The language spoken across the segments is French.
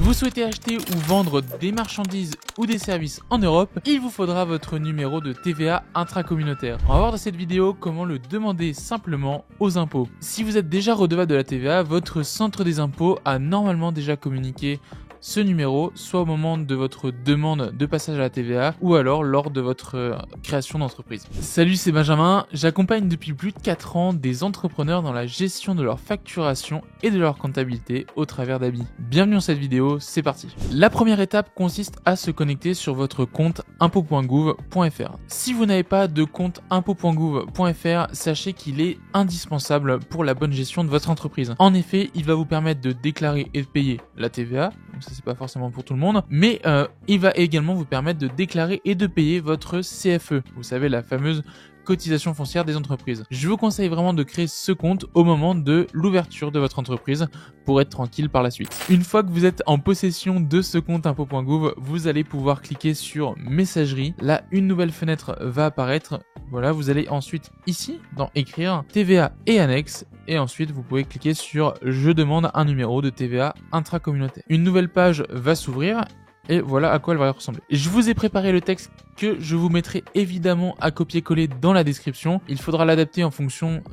Vous souhaitez acheter ou vendre des marchandises ou des services en Europe, il vous faudra votre numéro de TVA intracommunautaire. On va voir dans cette vidéo comment le demander simplement aux impôts. Si vous êtes déjà redevable de la TVA, votre centre des impôts a normalement déjà communiqué ce numéro, soit au moment de votre demande de passage à la TVA ou alors lors de votre création d'entreprise. Salut, c'est Benjamin, j'accompagne depuis plus de 4 ans des entrepreneurs dans la gestion de leur facturation et de leur comptabilité au travers d'Abi. Bienvenue dans cette vidéo, c'est parti. La première étape consiste à se connecter sur votre compte impôts.gouv.fr. Si vous n'avez pas de compte impôts.gouv.fr, sachez qu'il est indispensable pour la bonne gestion de votre entreprise. En effet, il va vous permettre de déclarer et de payer la TVA, ça c'est pas forcément pour tout le monde, mais il va également vous permettre de déclarer et de payer votre CFE, vous savez, la fameuse cotisation foncière des entreprises. Je vous conseille vraiment de créer ce compte au moment de l'ouverture de votre entreprise pour être tranquille par la suite. Une fois que vous êtes en possession de ce compte impôts.gouv, vous allez pouvoir cliquer sur messagerie. Là, une nouvelle fenêtre va apparaître. Voilà, vous allez ensuite ici dans écrire TVA et annexe et ensuite vous pouvez cliquer sur je demande un numéro de TVA intracommunautaire. Une nouvelle page va s'ouvrir. Et voilà à quoi elle va ressembler. Je vous ai préparé le texte que je vous mettrai évidemment à copier-coller dans la description. Il faudra l'adapter en fonction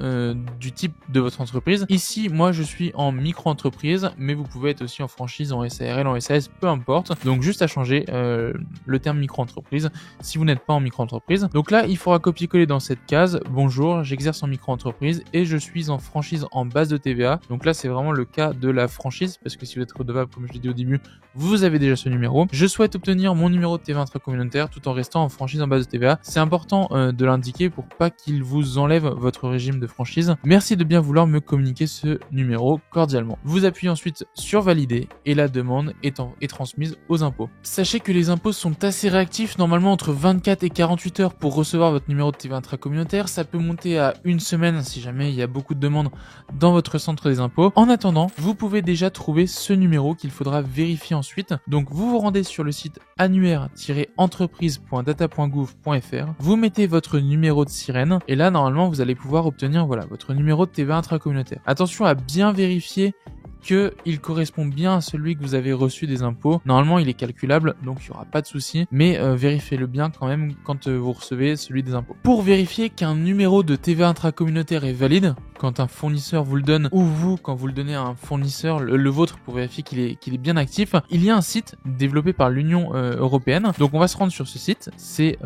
du type de votre entreprise. Ici, moi, je suis en micro-entreprise, mais vous pouvez être aussi en franchise, en SARL, en SAS, peu importe. Donc, juste à changer le terme micro-entreprise si vous n'êtes pas en micro-entreprise. Donc là, il faudra copier-coller dans cette case. Bonjour, j'exerce en micro-entreprise et je suis en franchise en base de TVA. Donc là, c'est vraiment le cas de la franchise parce que si vous êtes redevable, comme je l'ai dit au début, vous avez déjà ce numéro. Je souhaite obtenir mon numéro de TVA intracommunautaire tout en restant en franchise en base de TVA. C'est important de l'indiquer pour pas qu'il vous enlève votre régime de franchise. Merci de bien vouloir me communiquer ce numéro cordialement. Vous appuyez ensuite sur valider et la demande est transmise aux impôts. Sachez que les impôts sont assez réactifs, normalement entre 24 et 48 heures pour recevoir votre numéro de TVA intracommunautaire. Ça peut monter à une semaine si jamais il y a beaucoup de demandes dans votre centre des impôts. En attendant, vous pouvez déjà trouver ce numéro qu'il faudra vérifier ensuite. Donc vous vous rendez sur le site annuaire-entreprise.data.gouv.fr, vous mettez votre numéro de sirène et là normalement vous allez pouvoir obtenir votre numéro de TVA intracommunautaire. Attention à bien vérifier qu'il correspond bien à celui que vous avez reçu des impôts. Normalement, il est calculable, donc il n'y aura pas de souci, mais vérifiez-le bien quand même quand vous recevez celui des impôts. Pour vérifier qu'un numéro de TVA intracommunautaire est valide, quand un fournisseur vous le donne, ou vous, quand vous le donnez à un fournisseur, le vôtre, pour vérifier qu'il est bien actif, il y a un site développé par l'Union européenne. Donc on va se rendre sur ce site, c'est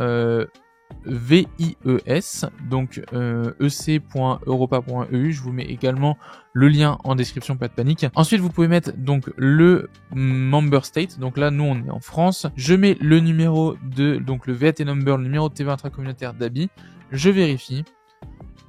VIES, donc ec.europa.eu. Je vous mets également le lien en description, pas de panique. Ensuite, vous pouvez mettre donc le member state. Donc là, nous, on est en France. Je mets le numéro donc le VAT number, le numéro de TVA intracommunautaire d'Abi. Je vérifie.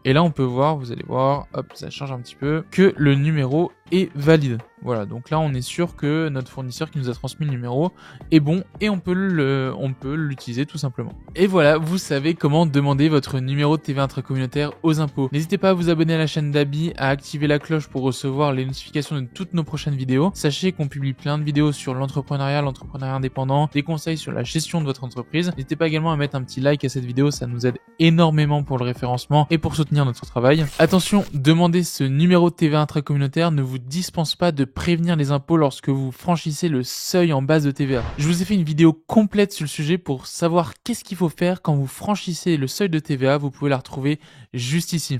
Et là, on peut voir, vous allez voir, hop, ça change un petit peu, que le numéro est valide. Voilà, donc là, on est sûr que notre fournisseur qui nous a transmis le numéro est bon et on peut l'utiliser tout simplement. Et voilà, vous savez comment demander votre numéro de TVA intracommunautaire aux impôts. N'hésitez pas à vous abonner à la chaîne d'Abi, à activer la cloche pour recevoir les notifications de toutes nos prochaines vidéos. Sachez qu'on publie plein de vidéos sur l'entrepreneuriat indépendant, des conseils sur la gestion de votre entreprise. N'hésitez pas également à mettre un petit like à cette vidéo, ça nous aide énormément pour le référencement et pour soutenir notre travail. Attention, demander ce numéro de TVA intracommunautaire ne vous dispense pas de prévenir les impôts lorsque vous franchissez le seuil en base de TVA. Je vous ai fait une vidéo complète sur le sujet pour savoir qu'est-ce qu'il faut faire quand vous franchissez le seuil de TVA. Vous pouvez la retrouver juste ici.